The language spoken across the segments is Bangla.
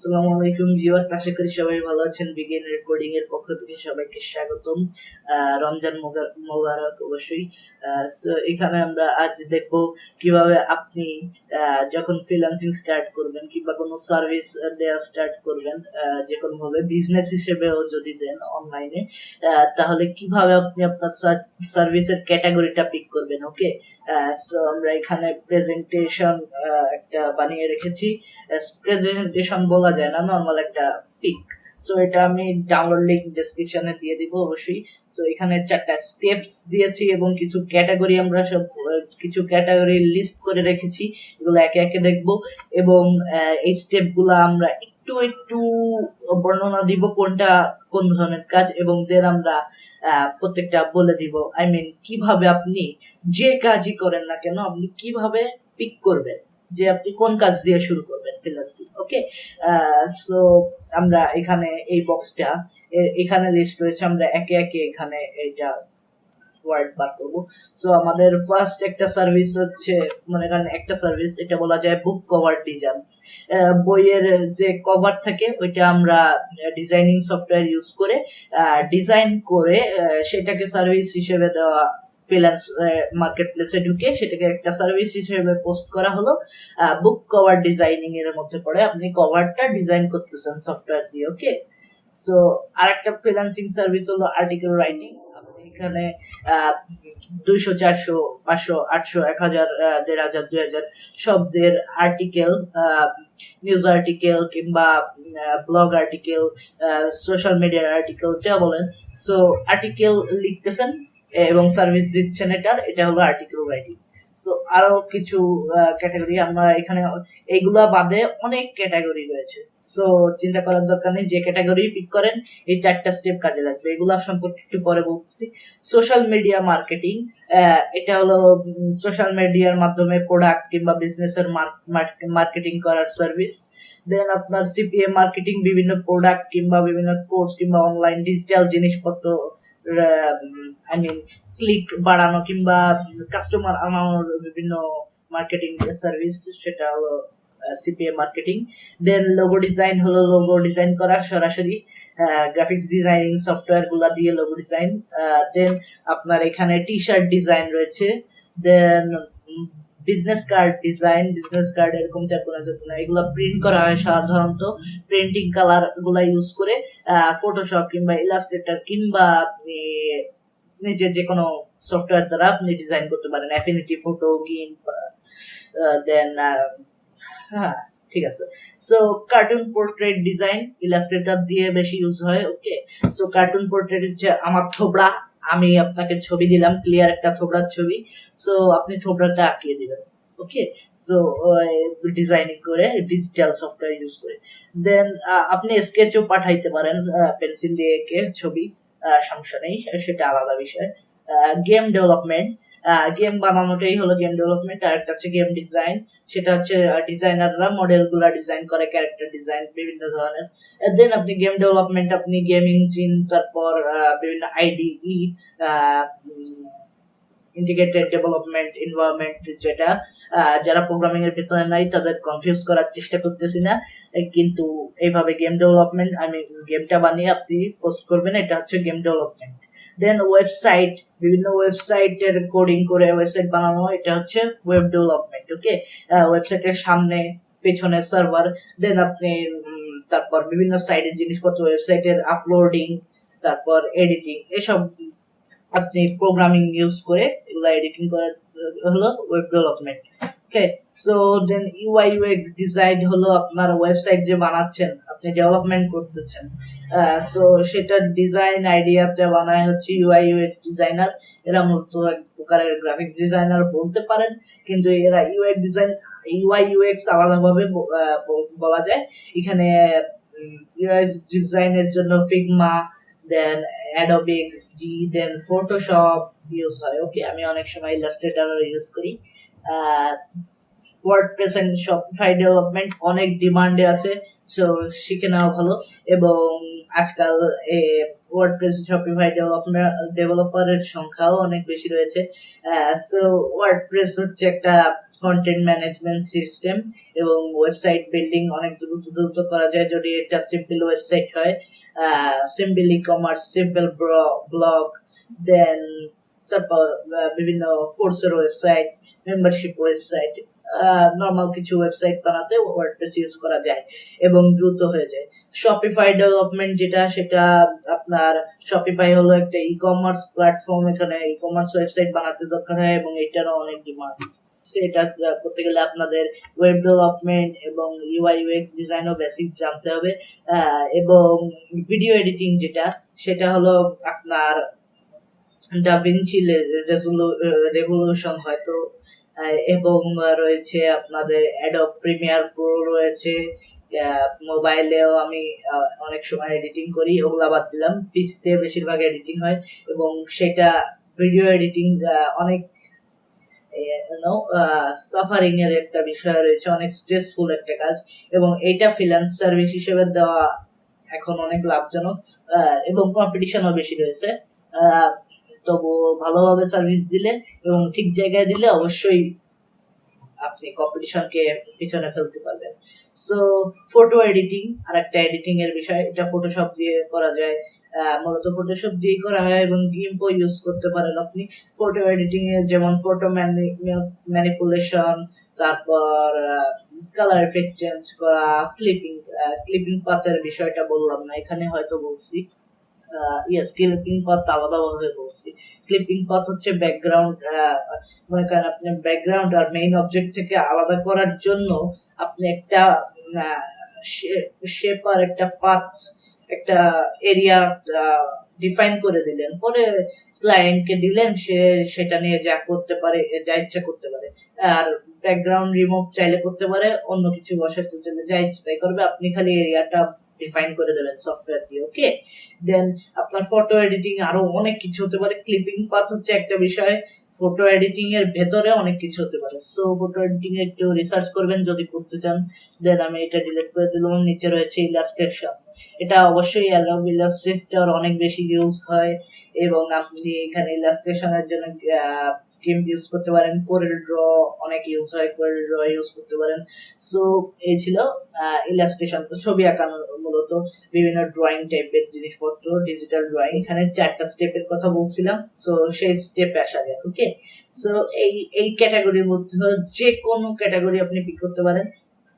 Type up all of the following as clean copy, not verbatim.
আসসালামু আলাইকুম ভিউয়ার্স, আশা করি সবাই ভালো আছেন। বিগিন রেকর্ডিং এর পক্ষ থেকে সবাইকে স্বাগতম। রমজান মোবারক অবশ্যই। সো এখানে আমরা আজ দেখব কিভাবে আপনি যখন ফ্রিল্যান্সিং স্টার্ট করবেন কিংবা কোনো সার্ভিস দেওয়া স্টার্ট করবেন, যে কোনো ভাবে বিজনেস হিসেবেও যদি দেন অনলাইনে, তাহলে কিভাবে আপনি আপনার সার্ভিসের ক্যাটাগরিটা পিক করবেন। ওকে, সো আমরা এখানে প্রেজেন্টেশন একটা বানিয়ে রেখেছি। প্রেজেন্টেশন বলা যায় না, নরমাল একটা পিক। সো এটা আমি ডাউনলোড লিংক ডেসক্রিপশনে দিয়ে দিব অবশ্যই। সো এখানে 4টা স্টেপস দিয়েছি এবং কিছু ক্যাটাগরি আমরা সব কিছু ক্যাটাগরি লিস্ট করে রেখেছি, এগুলো একে একে দেখব এবং এই স্টেপগুলো আমরা একটু একটু বর্ণনা দিব কোনটা কোন ধরনের কাজ, এবং দেন আমরা প্রত্যেকটা বলে দিব। আই মিন কিভাবে আপনি যে কাজই করেন না কেন আপনি কিভাবে পিক করবেন, যে আপনি কোন কাজ দিয়ে শুরু করবেন ফ্রিল্যান্সিং। ওকে, সো আমরা এখানে এই বক্সটা এখানে লিস্ট রয়েছে, আমরা একে একে এখানে এইটা ওয়ার্ড বার করব। সো আমাদের ফার্স্ট একটা সার্ভিস হচ্ছে, মনে করেন একটা সার্ভিস, এটা বলা যায় বুক কভার ডিজাইন। বইয়ের যে কভার থাকে ওইটা আমরা ডিজাইনিং সফটওয়্যার ইউজ করে ডিজাইন করে সেটাকে সার্ভিস হিসেবে দেওয়া। ফ্রিল্যান্স মার্কেট প্লেসে ঢুকে সেটাকে একটা সার্ভিস হিসেবে পোস্ট করা হলো। বুক কভার ডিজাইনিং এর মধ্যে পড়ে, আপনি কভারটা ডিজাইন করতেছেন সফটওয়্যার দিয়ে। ওকে, সো আরেকটা ফ্রিল্যান্সিং সার্ভিস হলো আর্টিকেল রাইটিং। এখানে 200, 400, 500, 800, 1000, 1500, 2000 শব্দের আর্টিকেল, নিউজ আর্টিকেল কিংবা ব্লগ আর্টিকেল, সোশ্যাল মিডিয়ার আর্টিকেল যা বলেন, সো আর্টিকেল লিখতেছেন এবং সার্ভিস দিচ্ছেন। এটা হলো আর্টিকেল রাইটিং। সো আরো কিছু ক্যাটাগরি আমরা এখানে, এইগুলা বাদে অনেক ক্যাটাগরি রয়েছে। সো চিন্তা করার দরকার নেই, যে ক্যাটাগরি পিক করেন এই 4টা স্টেপ কাজে লাগবে। এগুলা সম্পর্কে একটু পরে বলছি। সোশ্যাল মিডিয়া মার্কেটিং, এটা হলো সোশ্যাল মিডিয়ার মাধ্যমে প্রোডাক্ট কিংবা বিজনেসের মার্কেটিং করার সার্ভিস। দেন আপনার সিপিএ মার্কেটিং, বিভিন্ন প্রোডাক্ট কিংবা বিভিন্ন কোর্স কিংবা অনলাইন ডিজিটাল জিনিসপত্র, আই মিন ক্লিক বাড়ানো কিংবা কাস্টমার আনানোর বিভিন্ন মার্কেটিং সার্ভিস, সেটা হলো সিপিএ মার্কেটিং। দেন লোগো ডিজাইন হলো লোগো ডিজাইন করা সরাসরি গ্রাফিক্স ডিজাইনিং সফটওয়্যার গুলা দিয়ে লোগো ডিজাইন। দেন আপনার এখানে টি শার্ট ডিজাইন রয়েছে। Then business card design, business card এরকম এগুলো প্রিন্ট করা হয় সাধারণত প্রিন্টিং কালার গুলা ইউজ করে ফটোশপ কিংবা ইলাস্ট্রেটর কিংবা আপনি নিজে যে কোনো সফটওয়্যার দ্বারা আপনি ডিজাইন করতে পারেন, অ্যাফিনিটি ফটো গিম্প। দেন হ্যাঁ, ঠিক আছে। So cartoon portrait design Illustrator দিয়ে বেশি ইউজ হয়। ওকে, সো কার্টুন পোর্ট্রেট হচ্ছে আমার থোবড়া, আমি আপনাকে ছবি দিলাম, ক্লিয়ার একটা থোবড়ার ছবি, সো আপনি থোবড়াটা আঁকিয়ে দিবেন। ওকে, সো ডিজাইনিং করে ডিজিটাল সফটওয়্যার ইউজ করে। দেন আপনি স্কেচও পাঠাইতে পারেন, পেন্সিল দিয়ে এঁকে ছবি, সমস্যা নেই, সেটা আলাদা বিষয়। গেম ডেভেলপমেন্ট, গেম বানানোটাই হলো গেম ডেভেলপমেন্ট। আর একটা হচ্ছে গেম ডিজাইন, সেটা হচ্ছে ডিজাইনাররা মডেল গুলা ডিজাইন করে, ক্যারেক্টার ডিজাইন বিভিন্ন ধরনের। দেন আপনি গেম ডেভেলপমেন্ট, আপনি গেম ইঞ্জিন, তারপর বিভিন্ন আইডিই, ইন্টিগ্রেটেড ডেভেলপমেন্ট এনভায়রনমেন্ট, যেটা যারা প্রোগ্রামিং এর ভেতরে নাই তাদের কনফিউজ করার চেষ্টা করতেছি না, কিন্তু এইভাবে গেম ডেভেলপমেন্ট, আমি গেমটা বানিয়ে আপনি পোস্ট করবেন, এটা হচ্ছে গেম ডেভেলপমেন্ট। দেন ওয়েবসাইট, বিভিন্ন ওয়েবসাইটের কোডিং করে ওয়েবসাইট বানানো, এটা হচ্ছে ওয়েব ডেভেলপমেন্ট। ওকে, ওয়েবসাইটের সামনে পেছনে সার্ভার, দেন আপনি তারপর বিভিন্ন সাইটের জিনিসপত্র, ওয়েবসাইটের আপলোডিং, তারপর এডিটিং, এসব আপনি প্রোগ্রামিং ইউজ করে এগুলা এডিটিং করার হলো web development. Okay, so then UI UX design হলো আপনার ওয়েবসাইট যে বানাচ্ছেন, আপনি ডেভেলপমেন্ট করতেছেন, সো সেটা ডিজাইন আইডিয়াতে বানায় হচ্ছে ইউআই ইউএক্স ডিজাইনার। এরা মূলত এক প্রকারের গ্রাফিক্স ডিজাইনার বলতে পারেন, কিন্তু এরা ইউআই ডিজাইন, ইউআই ইউএক্স আলাদাভাবে বলা যায়। এখানে ইউআই ডিজাইনের জন্য ফিগমা, দেন অ্যাডোবি এক্সডি, দেন ফটোশপ ইউজ হয়। ওকে, আমি অনেক সময় ইলাস্ট্রেটর ইউজ করি। ওয়ার্ডপ্রেস এন্ড শপিফাই ডেভেলপমেন্ট অনেক ডিমান্ডে আছে, সো শিখে নেওয়া ভালো। এবং আজকাল ওয়ার্ডপ্রেস শপিফাই ডেভেলপারের সংখ্যাও অনেক বেশি রয়েছে। সো ওয়ার্ডপ্রেস হচ্ছে একটা কন্টেন্ট ম্যানেজমেন্ট সিস্টেম এবং ওয়েবসাইট বিল্ডিং অনেক দ্রুত করা যায় যদি এটা সিম্পল ওয়েবসাইট হয়, simple e commerce, simple blog, then তারপর বিভিন্ন কোর্সের ওয়েবসাইট, মেম্বারশিপ ওয়েবসাইট, নরমাল কিছু ওয়েবসাইট বানাতে ওয়ার্ডপ্রেস ইউজ করা যায় এবং দ্রুত হয়ে যায়। শপিফাই ডেভেলপমেন্ট যেটা, সেটা আপনার শপিফাই হলো একটা ই কমার্স প্ল্যাটফর্ম, এখানে ই কমার্স ওয়েবসাইট বানাতে দরকার হয় এবং এটারও অনেক ডিমান্ড। সেটা করতে গেলে আপনাদের ওয়েব ডেভেলপমেন্ট এবং ইউআই ইউএক্স ডিজাইনও বেসিক জানতে হবে, এবং ভিডিও এডিটিং যেটা, সেটা হলো আপনার ডাভিনচি রেভলিউশন হয়তো, এবং রয়েছে আপনাদের অ্যাডোব প্রিমিয়ার প্রো রয়েছে। মোবাইলেও আমি অনেক সময় এডিটিং করি, ওগুলা বাদ দিলাম, পিসিতে বেশিরভাগ এডিটিং হয় এবং সেটা ভিডিও এডিটিং অনেক সাফারিং এর একটা বিষয় রয়েছে, অনেক স্ট্রেসফুল একটা কাজ এবং এইটা ফ্রিল্যান্স সার্ভিস হিসেবে দেওয়া এখন অনেক লাভজনক এবং কম্পিটিশনও বেশি রয়েছে। তবু ভালোভাবে সার্ভিস দিলে এবং ঠিক জায়গায় দিলে অবশ্যই আপনি কম্পিটিশনকে পিছনে ফেলতে পারবেন। সো ফটো এডিটিং আর একটা এডিটিং এর বিষয়, এটা ফটোশপ দিয়ে করা যায়, মূলত ফটোশপ দিয়ে করা হয় এবং গিম্পও ইউজ করতে পারেন আপনি ফটো এডিটিং এ, যেমন ফটো ম্যানিপুলেশন, তারপর কালার এফেক্ট চেঞ্জ করা, ক্লিপিং পাথের বিষয়টা বললাম না এখানে, হয়তো বলছি, ক্লিপিং পাথ আলাদাভাবে বলছি। ক্লিপিং পাথ হচ্ছে ব্যাকগ্রাউন্ড, মনে করেন আপনি ব্যাকগ্রাউন্ড আর মেইন অবজেক্ট থেকে আলাদা করার জন্য আপনি একটা শেপ আর একটা পাথ, একটা এরিয়া ডিফাইন করে দিলেন, পরে ক্লায়েন্টকে দিলেন, সে সেটা নিয়ে যা করতে পারে, যা ইচ্ছা করতে পারে। আর ব্যাকগ্রাউন্ড রিমুভ চাইলে করতে পারে, অন্য কিছু বসাতে চাইলে যা ইচ্ছা তাই করবে, আপনি খালি এরিয়াটা ডিফাইন করে দেবেন সফটওয়্যার দিয়ে। ওকে, দেন আপনার ফটো এডিটিং আরো অনেক কিছু হতে পারে। ক্লিপিং পাথ হচ্ছে একটা বিষয়, ফটো এডিটিং এর ভেতরে অনেক কিছু হতে পারে। সো ফটো এডিটিং এ একটু রিসার্চ করবেন যদি করতে চান। দেন আমি এটা ডিলিট করে দিলাম। নিচে রয়েছে ইলাস্ট্রেশন, এটা অবশ্যই ইলাস্ট্রেটর অনেক বেশি ইউজ হয় এবং আপনি এখানে ইলাস্ট্রেশনের জন্য গিম্প ইউজ করতে পারেন, কোরেল ড্র অনেক ইউজ হয়, কোরেল ড্র ইউজ করতে পারেন। সো এই ছিল ইলাস্ট্রেশন, ছবি আঁকানো, মূলত বিভিন্ন ড্রয়িং টাইপের জিনিসপত্র, ডিজিটাল ড্রয়িং। এখানে 4টা স্টেপের কথা বলছিলাম, সো সেই স্টেপে আসা যায়। ওকে, সো এই ক্যাটাগরির মধ্যে যে কোনো ক্যাটাগরি আপনি পিক করতে পারেন,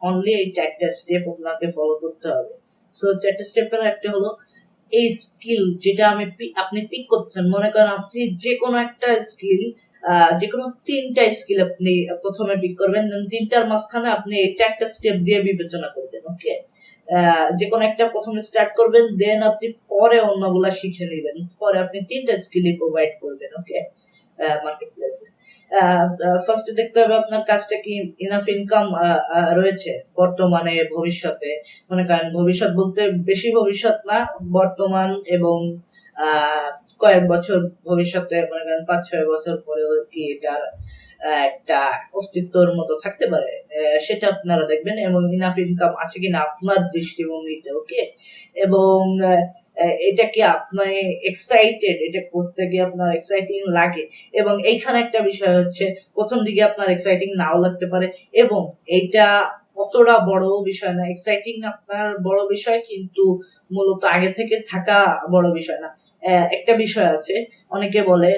অনলি এই 4টা স্টেপ আপনাকে ফলো করতে হবে। সো 4টা স্টেপের একটা হলো এই স্কিল যেটা আপনি পিক করতেছেন। মনে করেন আপনি যে কোনো একটা স্কিল, যে কোনো 3টা স্কিল আপনি প্রথমে পিক করবেন, দেন 3টার মাঝখানে আপনি এই 4টা স্টেপ দিয়ে বিবেচনা করবেন। ওকে, যে কোনো একটা প্রথমে স্টার্ট করবেন, দেন আপনি পরে অন্যগুলা শিখে নেবেন, পরে আপনি 3টা স্কিলই প্রোভাইড করবেন। ওকে, মার্কেট প্লেসে ফার্স্টে দেখতে হবে আপনার কাজটা কি ইনাফ ইনকাম রয়েছে বর্তমানে, ভবিষ্যতে। মনে করেন ভবিষ্যৎ বলতে বেশি ভবিষ্যৎ না, বর্তমান এবং কয়েক বছর ভবিষ্যতে, মনে করেন 5-6 বছর পরেও কি এটার একটা অস্তিত্বর মতো থাকতে পারে, সেটা আপনারা দেখবেন, এবং ইনাফ ইনকাম আছে কিনা আপনার দৃষ্টিভঙ্গিতে। ওকে, এবং এটা কি আপনি এক্সাইটেড, এটা করতে গিয়ে আপনার এক্সাইটিং লাগে, এবং এইখানে একটা বিষয় হচ্ছে প্রথম দিকে আপনার এক্সাইটিং নাও লাগতে পারে এবং এইটা অতটা বড় বিষয় না। এক্সাইটিং আপনার বড় বিষয়, কিন্তু মূলত আগে থেকে থাকা বড় বিষয় না। একটা বিষয় আছে, অনেকে বলে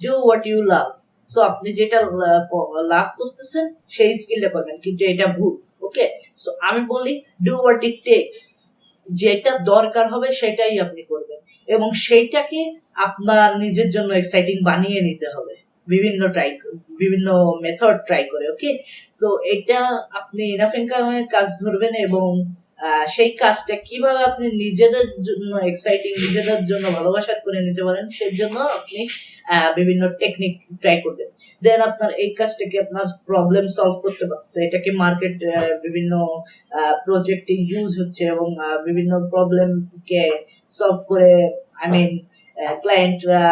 do what you love. So আপনি যেটা লাভ করতেছেন সেই স্কিলটা করবেন, কিন্তু এটা ভুল। ওকে, সো আমি বলি ডু হোয়াট ইট টেকস, যেটা দরকার হবে সেটাই আপনি করবেন এবং সেইটাকে আপনার নিজের জন্য এক্সাইটিং বানিয়ে নিতে হবে বিভিন্ন মেথড ট্রাই করে। ওকে, সো এটা আপনি ইনাফ ইনকামের কাজ ধরবেন এবং সেই কাজটা কিভাবে আপনি নিজেদের জন্য এক্সাইটিং, নিজেদের জন্য ভালোবাসার করে নিতে পারেন, সেই জন্য আপনি বিভিন্ন টেকনিক ট্রাই করবেন। দেন আপনার এই কাজটাকে আপনার প্রবলেম সলভ করতে পারছে, এটাকে মার্কেট বিভিন্ন প্রজেক্টে ইউজ হচ্ছে এবং বিভিন্ন প্রবলেমকে সলভ করে, আই মিন ক্লায়েন্টরা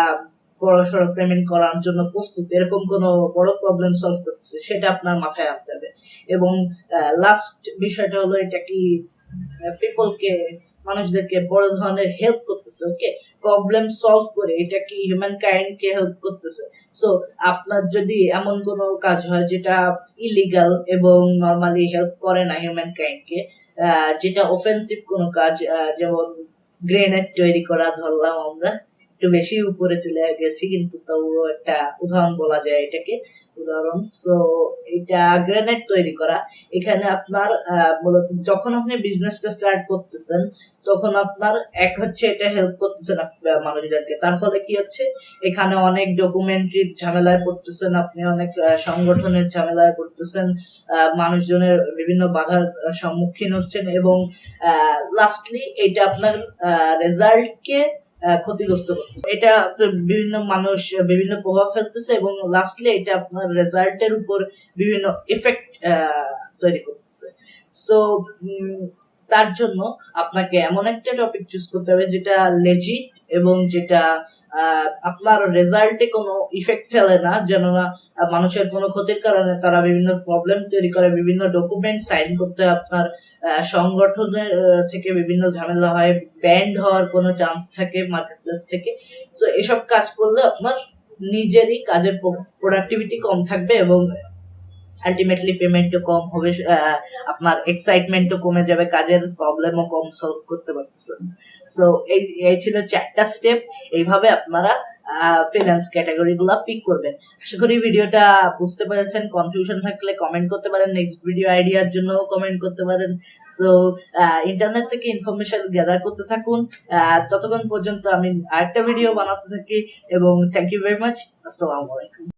বড়সড় পেমেন্ট করার জন্য প্রস্তুত, এরকম কোন বড় প্রবলেম সলভ করতেছে, সেটা আপনার মাথায় আনতে হবে। এবং লাস্ট বিষয়টা হলো এটা কি পিপলকে, মানুষদেরকে বড় ধরনের হেল্প করতেছে। ওকে, প্রবলেম সলভ করে এটা কি হিউম্যান কাইন্ড কে হেল্প করতেছে? সো আপনার যদি এমন কোনো কাজ হয় যেটা ইলিগাল এবং নরমালি হেল্প করে না হিউম্যান কাইন্ড কে, যেটা অফেন্সিভ কোনো কাজ, যেমন গ্রেনেড তৈরি করা, ধরলাম আমরা একটু বেশি উপরে চলে গেছি কিন্তু তবুও একটা উদাহরণ বলা যায় এটাকে, উদাহরণ। সো এটা গ্রেনেড তৈরি করা, এখানে আপনার মূলত যখন আপনি বিজনেসটা স্টার্ট করতেছেন তখন আপনার এক হচ্ছে এটা হেল্প করতেছেন মানুষদেরকে, তার ফলে কি হচ্ছে এখানে অনেক ডকুমেন্টারির ঝামেলায় পড়তেছেন, আপনি অনেক সংগঠনের ঝামেলায় পড়তেছেন, মানুষজনের বিভিন্ন বাধার সম্মুখীন হচ্ছেন এবং লাস্টলি এটা আপনার রেজাল্টকে ক্ষতিগ্রস্ত করতেছে, এটা বিভিন্ন মানুষ বিভিন্ন প্রভাব ফেলতেছে এবং লাস্টলি এটা আপনার রেজাল্টের উপর বিভিন্ন ইফেক্ট তৈরি করতেছে। সো তার জন্য আপনাকে এমন একটা টপিক চুজ করতে হবে যেটা লেজিট এবং যেটা আপনার রেজাল্টে কোনো ইফেক্ট ফেলে না, যেন না মানুষের কোনো ক্ষতির কারণে তারা বিভিন্ন প্রবলেম তৈরি করে, বিভিন্ন ডকুমেন্ট সাইন করতে আপনার সংগঠনের থেকে বিভিন্ন ঝামেলা হয়, ব্যান্ড হওয়ার কোনো চান্স থাকে মার্কেটপ্লেস থেকে। সো এসব কাজ করলে আপনার নিজেরই কাজের প্রোডাক্টিভিটি কম থাকবে এবং আলটিমেটলি পেমেন্টও কম হবে, আপনার এক্সাইটমেন্টও কমে যাবে, কাজের প্রবলেমও কম সলভ করতে পারতেছেন। সো এই ছিল 4টা স্টেপ, এইভাবে আপনারা ফ্রিল্যান্স ক্যাটাগরি গুলা পিক করবেন। আশা করি ভিডিওটা বুঝতে পেরেছেন, কনফিউশন থাকলে কমেন্ট করতে পারেন, নেক্সট ভিডিও আইডিয়ার জন্য কমেন্ট করতে পারেন। সো ইন্টারনেট থেকে ইনফরমেশন গ্যাদার করতে থাকুন, ততক্ষণ পর্যন্ত আমি আরেকটা ভিডিও বানাতে থাকি এবং থ্যাংক ইউ ভেরি মাচ। আসসালামু আলাইকুম।